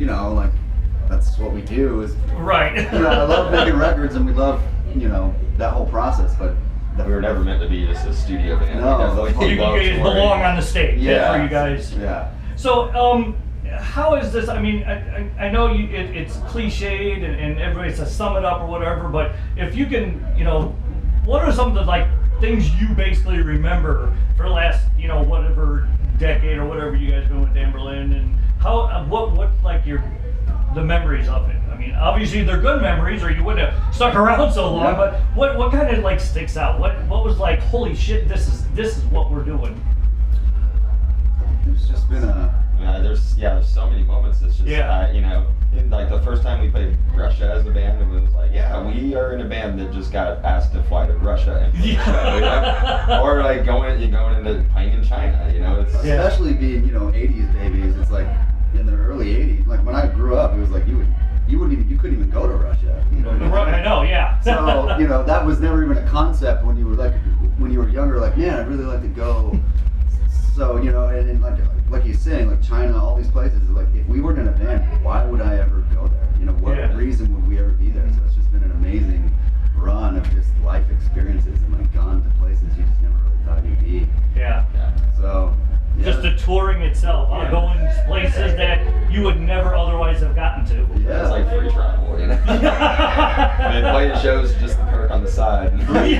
you know, like that's what we do. Is Right. You know, I love making records, and we love, you know, that whole process. But we were never meant to be just a studio band. No, you guys belong on the stage. Yeah. That's where you guys. Yeah. So, how is this? I mean, I know it's cliched and everybody says sum it up or whatever, but if you can, you know, what are some of the like things you basically remember for the last, you know, whatever decade or whatever you guys been with Anberlin, and how what like the memories of it? I mean, obviously they're good memories, or you wouldn't have stuck around so long. Yeah. But what kind of like sticks out? What was like, holy shit, this is what we're doing? There's just been there's so many moments. It's just you know, like the first time we played Russia as a band, it was like, yeah, we are in a band that just got asked to fly to Russia and play a show, you know? Or like going into playing in China, you know. It's especially being, you know, 80s babies. It's like in the early 80s. Like when I grew up, it was like you couldn't even go to Russia. You know, I know, yeah. So, you know, that was never even a concept when you were younger. Like, man, I'd really like to go. So, you know, and like you're saying, like China, all these places, like if we weren't in a band, why would I ever go there? You know, what reason would we ever be there? So it's just been an amazing run of just life experiences, and like gone to places you just never really thought you'd be. Yeah. So. Yeah. Just the touring itself, going places that you would never otherwise have gotten to. Yeah. It's like free travel, you know. And playing shows just the perk on the side. Free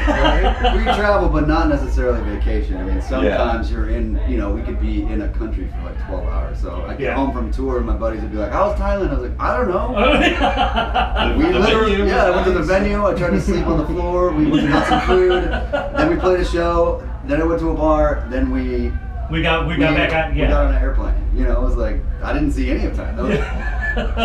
travel, but not necessarily vacation. I mean, sometimes you're in, you know, we could be in a country for like 12 hours. So I get home from tour, and my buddies would be like, "How's Thailand?" I was like, "I don't know." We literally, I went to the venue. I tried to sleep on the floor. We went and got some food. Then we played a show. Then I went to a bar. Then we got back on. We got on an airplane. You know, it was like I didn't see any of Thailand.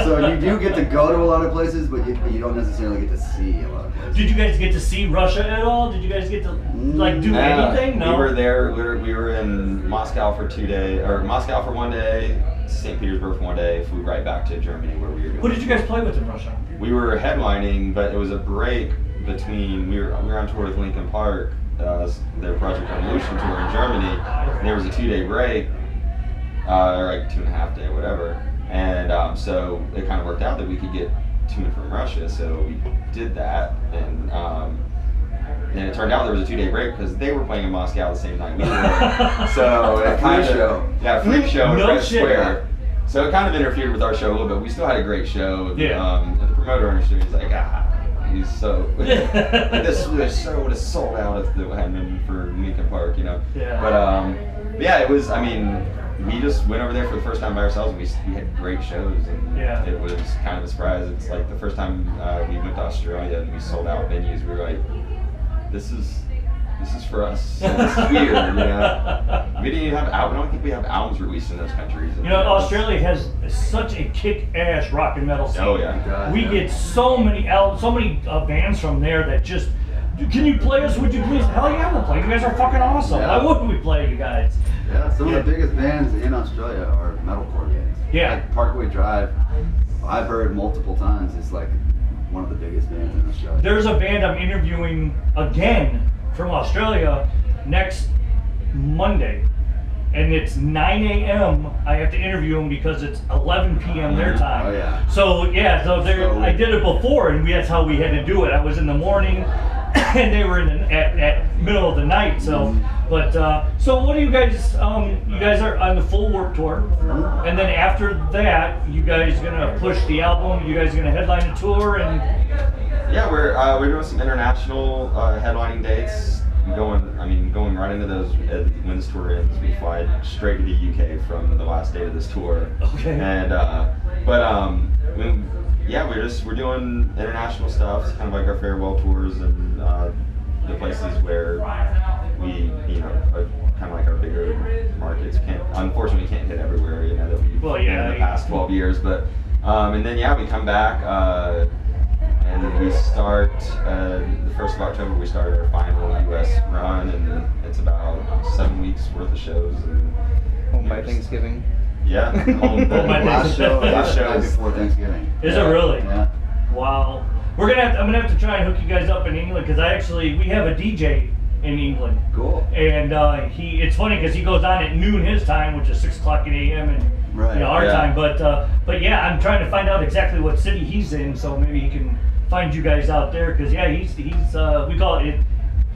So you do get to go to a lot of places, but you don't necessarily get to see a lot of places. Did you guys get to see Russia at all? Did you guys get to like do anything? No. We were there. We were in Moscow for 2 days, or Moscow for 1 day, St. Petersburg for 1 day. Flew right back to Germany where we were doing. Who did you guys play with in Russia? We were headlining, but it was a break between. We were on tour with Linkin Park. Their Project Revolution tour in Germany, and there was a 2-day break, or like 2.5 day, whatever, and so it kind of worked out that we could get to and from Russia, so we did that, and it turned out there was a 2-day break because they were playing in Moscow the same night we were, so it kind of freak show in Red Square. So it kind of interfered with our show a little bit. We still had a great show, and the promoter understood. He's like, he's so like this show would have sold out if it hadn't been for Linkin Park, you know. Yeah. But yeah, it was. I mean, we just went over there for the first time by ourselves. And we had great shows, and it was kind of a surprise. It's like the first time we went to Australia and we sold out venues. We were like, this is for us. So this is weird, you know. We didn't even have I don't think we have albums released in those countries. You know, Australia has such a kick-ass rock and metal scene. Oh yeah. God, we get so many bands from there that just, can you play us? Would you please? Hell yeah, we'll play. You guys are fucking awesome. Yeah. Why wouldn't we play you guys? Yeah, some of the biggest bands in Australia are metalcore bands. Yeah. Like Parkway Drive, I've heard multiple times. It's like one of the biggest bands in Australia. There's a band I'm interviewing again from Australia next Monday, and it's 9 a.m. I have to interview them because it's 11 p.m. their time. Oh yeah. So I did it before, and that's how we had to do it. I was in the morning, and they were at middle of the night. So, but so what do you guys? You guys are on the full Warped Tour, and then after that, you guys gonna push the album? You guys gonna headline the tour and? Yeah, we're doing some international headlining dates. Going right into those when this tour ends, we fly straight to the UK from the last date of this tour. Okay. And we're doing international stuff. It's kind of like our farewell tours and the places where we, you know, are kind of like our bigger markets. Unfortunately, can't hit everywhere, you know, that we've been in the past 12 years. But and then we come back. And we start, the 1st of October, we started our final U.S. run, and it's about 7 weeks worth of shows. And home by Thanksgiving. Yeah, home by last show before Thanksgiving. Is it really? Yeah. Wow. I'm gonna have to try and hook you guys up in England, because we have a DJ in England. Cool. And it's funny because he goes on at noon his time, which is 6 o'clock in a.m. and Right. our Yeah. time. But yeah, I'm trying to find out exactly what city he's in, so maybe he can find you guys out there. Because yeah, he's we call it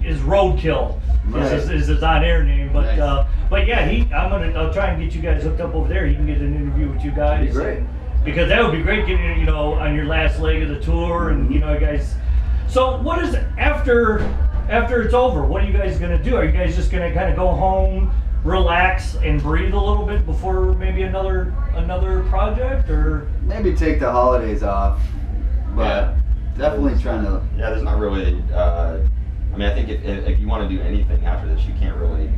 is roadkill. Right. Is his on-air name, but Nice. but yeah, I'll try and get you guys hooked up over there. He can get an interview with you guys. That'd be great. Because that would be great getting on your last leg of the tour, and you guys. So what is after it's over? What are you guys gonna do? Are you guys just gonna kind of go home, relax, and breathe a little bit before maybe another project, or Maybe take the holidays off, but Yeah. definitely trying to. Yeah, there's not really. I mean, I think if you want to do anything after this, you can't really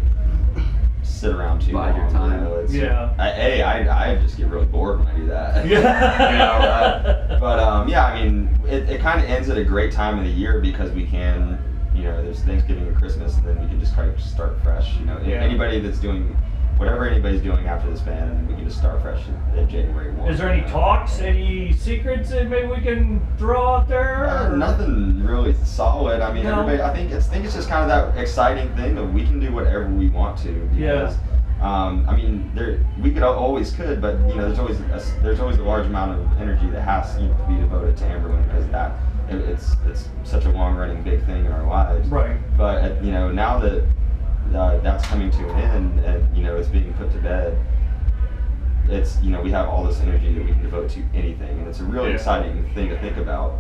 sit around too Bide long. your time. You know, it's, Yeah. I just get really bored when I do that. Yeah. But yeah, I mean, it kind of ends at a great time of the year because we can, there's Thanksgiving and Christmas, and then we can just kind of start fresh. Yeah. Anybody that's doing whatever anybody's doing after this band, we can just start fresh in January 1. is there any talks, any secrets that maybe we can throw out there? or- Nothing really solid. I mean, No. everybody. I think it's just kind of that exciting thing that we can do whatever we want to. Because, I mean, we always could, but there's always a large amount of energy that has to be devoted to Anberlin because it's such a long running big thing in our lives. Right. But now that that's coming to an end and it's being put to bed, it's we have all this energy that we can devote to anything, and it's a really exciting thing to think about,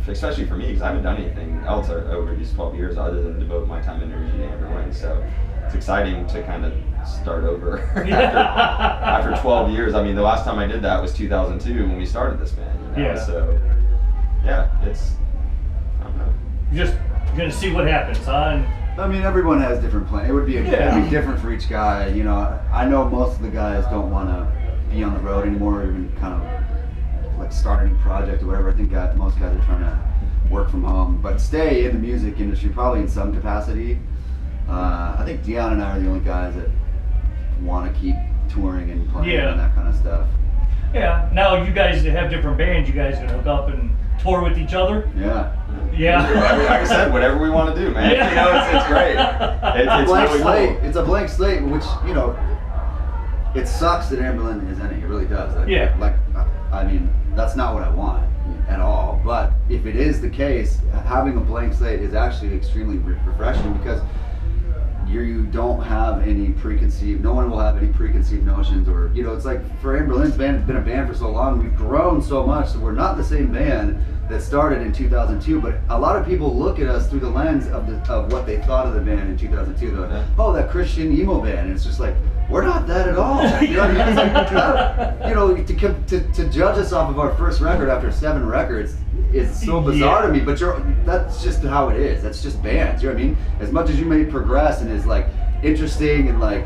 especially for me because I haven't done anything else over these 12 years other than devote my time and energy to Anberlin. So it's exciting to kind of start over after 12 years. I mean, the last time I did that was 2002 when we started this band. Yeah. So yeah, I don't know. Just gonna see what happens, huh? And I mean, everyone has different plans. It would be different for each guy. I know most of the guys don't want to be on the road anymore, or even kind of like start a new project or whatever. I think most guys are trying to work from home, but stay in the music industry probably in some capacity. I think Dion and I are the only guys that want to keep touring and playing and that kind of stuff. yeah, now you guys that have different bands, you guys can hook up and tour with each other. Yeah. Yeah. Like I said, whatever we want to do, man. Yeah. It's great. It's Blank really slate. cool. It's a blank slate, which it sucks that Anberlin is in it. It really does. I mean, that's not what I want at all. But if it is the case, having a blank slate is actually extremely refreshing because you don't have any preconceived. No one will have any preconceived notions, or it's like for Anberlin's band, it's been a band for so long. We've grown so much, so we're not the same band that started in 2002, but a lot of people look at us through the lens of what they thought of the band in 2002. They're like, oh, that Christian emo band. And it's just like, we're not that at all. You know what I mean? It's like, to judge us off of our first record after 7 records is so bizarre to me, but that's just how it is. That's just bands, you know what I mean? As much as you may progress and as like interesting and like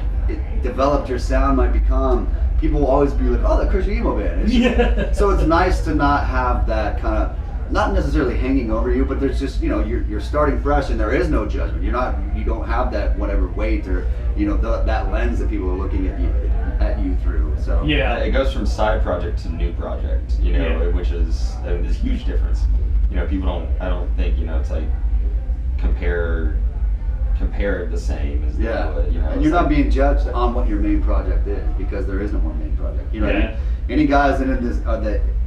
developed your sound might become, people will always be like, oh, that Christian emo band. It's just, so it's nice to not have that kind of, not necessarily hanging over you, but there's just, you're starting fresh and there is no judgment. You don't have that whatever weight or, that lens that people are looking at you through. So Yeah. It goes from side project to new project, which is this huge difference. People I don't think, it's like compare the same as and you're not being judged on what your main project is because there is no more main project. What I mean? Any guys that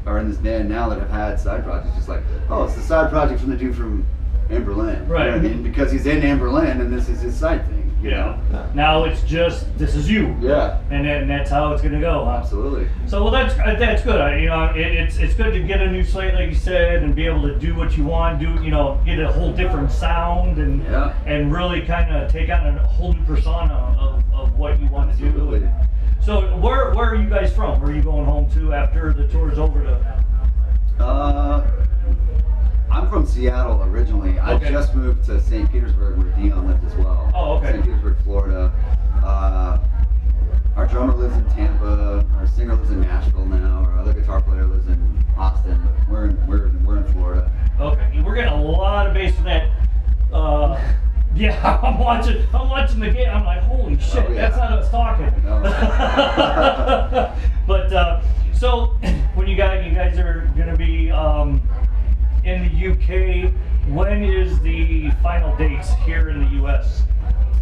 are in this band now that have had side projects, just like, oh, it's the side project from the dude from Anberlin. Right. You know what I mean? Because he's in Anberlin and this is his side thing. you know? Now it's just, this is you. Yeah. And that's how it's gonna go, huh? Absolutely. So well, that's good. It's good to get a new slate, like you said, and be able to do what you want, get a whole different sound, and really kind of take on a whole new persona of what you want to do. Absolutely. So where are you guys from? Where are you going home to after the tour's over to? I'm from Seattle originally. I just moved to St. Petersburg where Dion lived as well. Oh, okay. St. Petersburg, Florida. Our drummer lives in Tampa. Our singer lives in Nashville now. Our other guitar player lives in Austin. But we're in Florida. Okay. We're getting a lot of bass from that. Yeah, I'm watching the game. I'm like, holy shit, that's not us talking. No. But so when you guys are gonna be in the UK, when is the final dates here in the US?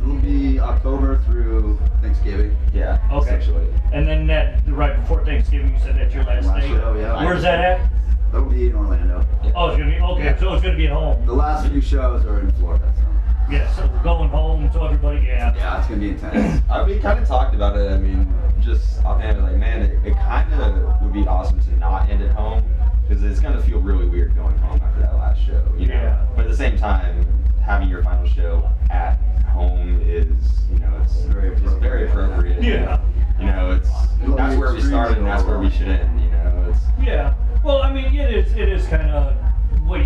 It'll be October through Thanksgiving. Yeah. Okay. Essentially. And then that right before Thanksgiving, you said that's your last day. Show, yeah. Where's that at? It'll be in Orlando. Oh, it's gonna be okay. Yeah. So it's gonna be at home. The last few shows are in Florida. So. Yeah. So we're going home. So everybody, yeah. Yeah, it's gonna be intense. We kind of talked about it. I mean, just offhand, like, man, it kind of would be awesome to not end at home because it's gonna feel really weird going home after that last show. You know? Yeah. But at the same time, having your final show at home is, you know, it's very appropriate. Yeah. You know, that's where we started and that's where we should end. You know, it's. Yeah. Well, I mean, it is kind of what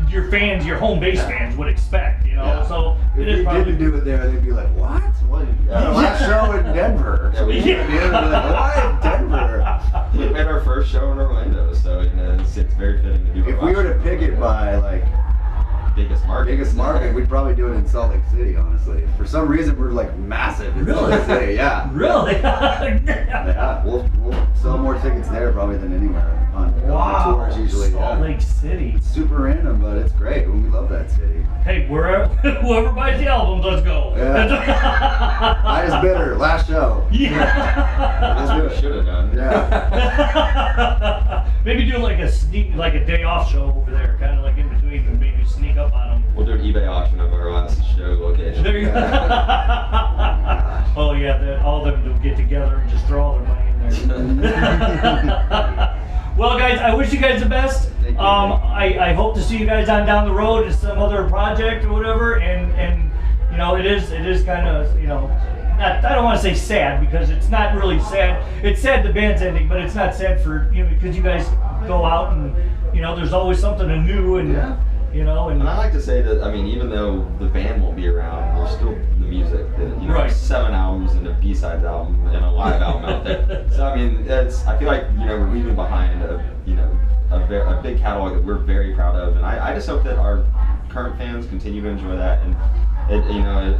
your fans, your home base fans would expect, you know. Yeah. So If it is we probably. didn't do it there, they'd be like, "What? What? Last show in Denver." Yeah, we They'd be like, "Why Denver?" We made our first show in Orlando, so, you know, it's very fitting to do. If we were to pick it by like biggest market, we'd probably do it in Salt Lake City. Honestly, for some reason we're like massive in Salt Lake City. Yeah. Really? Yeah, we'll sell more tickets there probably than anywhere on Wow. tours usually. Salt Yeah. Lake City. It's super random, but it's great. We love that city. Hey, whoever buys the albums, let's go. Yeah. Highest bidder, last show. Yeah. That's what we should have done. Yeah. Maybe do like a day off show over there, kind of like in between, and maybe sneak up on them. We'll do an eBay auction of our last show location. There you go. Oh yeah, all of them to get together and just throw all their money in there. Well, guys, I wish you guys the best. Thank you. I hope to see you guys on down the road at some other project or whatever. And you know, it is kind of, you know, I don't want to say sad because it's not really sad. It's sad the band's ending, but it's not sad for, you know, because you guys go out and, you know, there's always something new and. Yeah. You know, And I like to say that, I mean, even though the band won't be around, there's still the music. You know, Right. 7 albums and a B-side album and a live album out there. So I mean, I feel like, you know, we're leaving behind a big catalog that we're very proud of, and I just hope that our current fans continue to enjoy that, and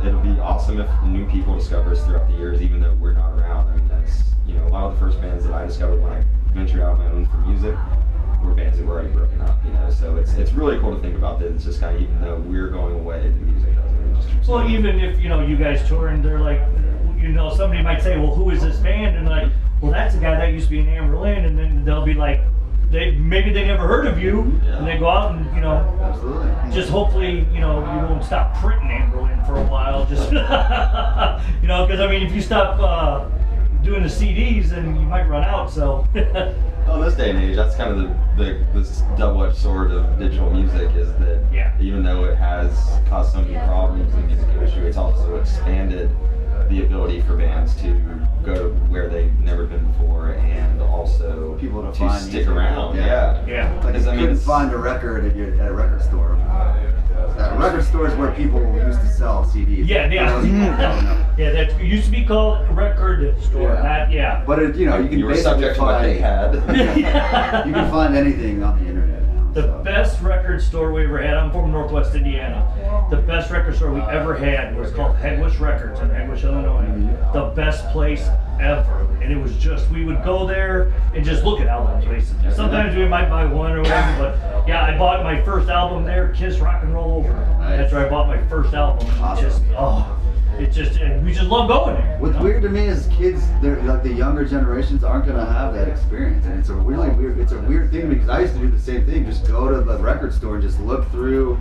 it'll be awesome if new people discover us throughout the years, even though we're not around. I mean, that's, you know, a lot of the first bands that I discovered when I ventured out on my own for music were bands that were already broken up, you know. So it's really cool to think about that. It's just kind of, even though we're going away, the music doesn't. It just keeps well, going. even if, you know, you guys tour and they're like, you know, somebody might say, well, who is this band? And like, well, that's the guy that used to be in Anberlin, and then they'll be like, maybe they never heard of you, Yeah. and they go out and, you know, Absolutely. just hopefully, you know, you won't stop printing Anberlin for a while, just, you know, because I mean, if you stop doing the CDs, then you might run out, so. Well, in this day and age, that's kind of this double-edged sword of digital music, is that Yeah. even though it has caused so many problems in the music industry, it's also expanded the ability for bands to go to where they've never been before, and also People to to find stick music. around. Yeah. Yeah. Like, Because, you I mean, couldn't it's- find a record at a record store. Record stores where people used to sell CDs. Yeah, yeah. For those people who don't know. Yeah, that used to be called a record store, Yeah. not, yeah. But it, you know, you can You were basically subject to what they find. had. You can find anything on the internet now. The so. best record store we ever had, I'm from Northwest Indiana. The best record store we ever had was called Headwish Records in Headwish, Illinois. The best place ever. And it was just, we would go there and just look at albums, basically. Sometimes we might buy one or whatever, but yeah, I bought my first album there, Kiss Rock and Roll Over. Nice. That's where I bought my first album. And we just love going there. What's you know? weird to me is kids, they're like the younger generations aren't gonna have that experience, and it's a weird thing because I used to do the same thing. Just go to the record store and just look through,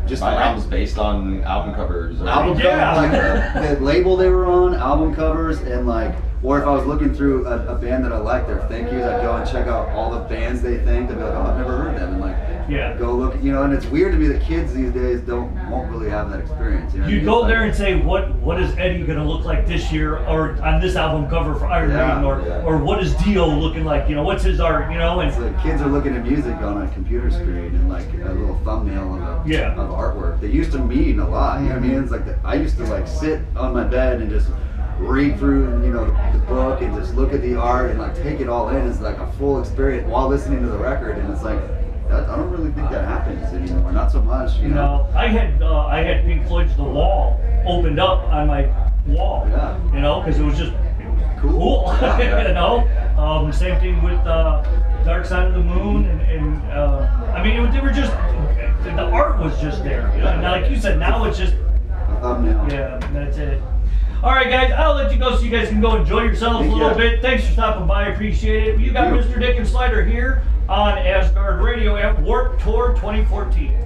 just Buy like albums based on album covers. Or album Yeah. covers, like the label they were on, album covers, and like, or if I was looking through a band that I liked, their thank yous, I'd go and check out all the bands they thanked. I'd be like, oh, I've never heard them, and like, Yeah. go look, you know. And it's weird to me that kids these days won't really have that experience. You know what I You mean? go It's there like- and say, what is Eddie gonna look like this year, or on this album cover for Iron Yeah, Maiden, yeah. or what is Dio looking like? You know, what's his art? You know, and It's like kids are looking at music on a computer screen and like a little thumbnail of artwork. They used to mean a lot. You know what I mean? It's like I used to like sit on my bed and just read through, you know, the book and just look at the art and like take it all in. It's like a full experience while listening to the record, and it's like I don't really think that happens anymore. Not so much. You know. I had Pink Floyd's The Wall opened up on my wall. Yeah. You know, because it was cool. Yeah. You know, same thing with Dark Side of the Moon, and I mean, they were just the art was just there. You know? And like you said, now it's just thumbnail. Yeah, that's it. All right, guys, I'll let you go so you guys can go enjoy yourselves a little bit. Thanks for stopping by. I appreciate it. You got Mr. Dick and Slider here on Asgard Radio at Warped Tour 2014.